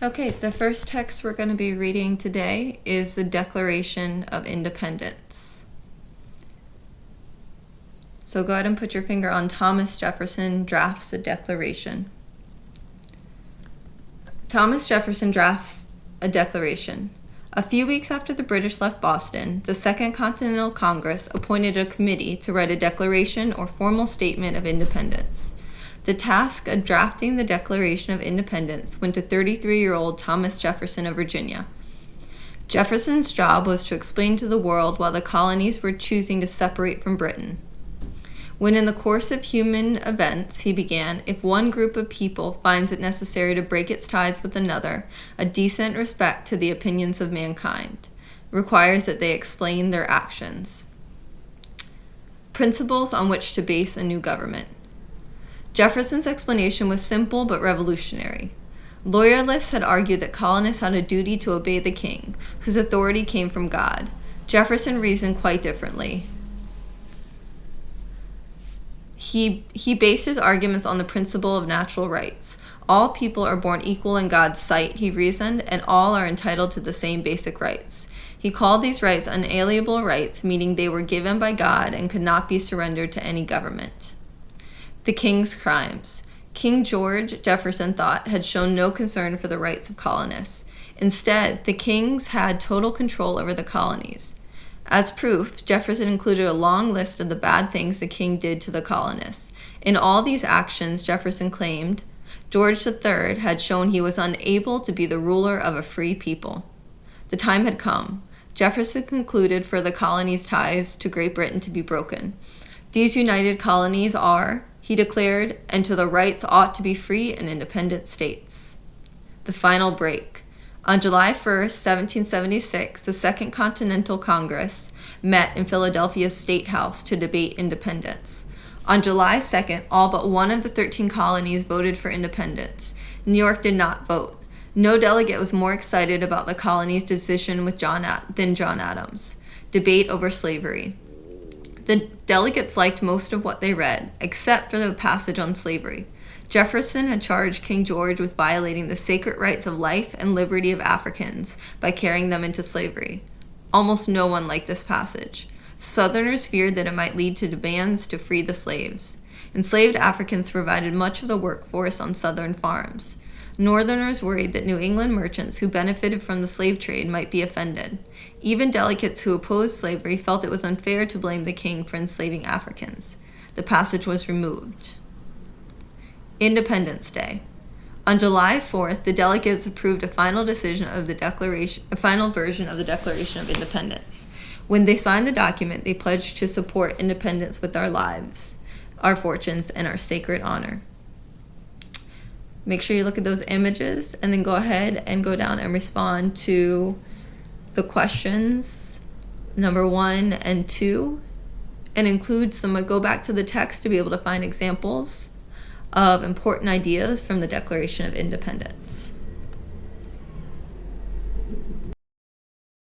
Okay, the first text we're going to be reading today is the Declaration of Independence. So go ahead and put your finger on Thomas Jefferson drafts the Declaration. Thomas Jefferson drafts a declaration. A few weeks after the British left Boston, the Second Continental Congress appointed a committee to write a declaration or formal statement of independence. The task of drafting the Declaration of Independence went to 33-year-old Thomas Jefferson of Virginia. Jefferson's job was to explain to the world why the colonies were choosing to separate from Britain. When in the course of human events, he began, if one group of people finds it necessary to break its ties with another, a decent respect to the opinions of mankind requires that they explain their actions. Principles on which to base a new government. Jefferson's explanation was simple but revolutionary. Loyalists had argued that colonists had a duty to obey the king, whose authority came from God. Jefferson reasoned quite differently. He based his arguments on the principle of natural rights. All people are born equal in God's sight, he reasoned, and all are entitled to the same basic rights. He called these rights unalienable rights, meaning they were given by God and could not be surrendered to any government. The king's crimes. King George, Jefferson thought, had shown no concern for the rights of colonists. Instead, the kings had total control over the colonies. As proof, Jefferson included a long list of the bad things the king did to the colonists. In all these actions, Jefferson claimed, George III had shown he was unable to be the ruler of a free people. The time had come. Jefferson concluded for the colonies' ties to Great Britain to be broken. These united colonies are, he declared, and to the rights ought to be free and independent states. The final break. On July 1st, 1776, the Second Continental Congress met in Philadelphia's State House to debate independence. On July 2nd, all but one of the 13 colonies voted for independence. New York did not vote. No delegate was more excited about the colony's decision than John Adams. Debate over slavery. The delegates liked most of what they read, except for the passage on slavery. Jefferson had charged King George with violating the sacred rights of life and liberty of Africans by carrying them into slavery. Almost no one liked this passage. Southerners feared that it might lead to demands to free the slaves. Enslaved Africans provided much of the workforce on Southern farms. Northerners worried that New England merchants who benefited from the slave trade might be offended. Even delegates who opposed slavery felt it was unfair to blame the king for enslaving Africans. The passage was removed. Independence Day. On July 4th, the delegates approved a final version of the Declaration of Independence. When they signed the document, they pledged to support independence with our lives, our fortunes, and our sacred honor. Make sure you look at those images and then go ahead and go down and respond to the questions number 1 and 2 and go back to the text to be able to find examples of important ideas from the Declaration of Independence.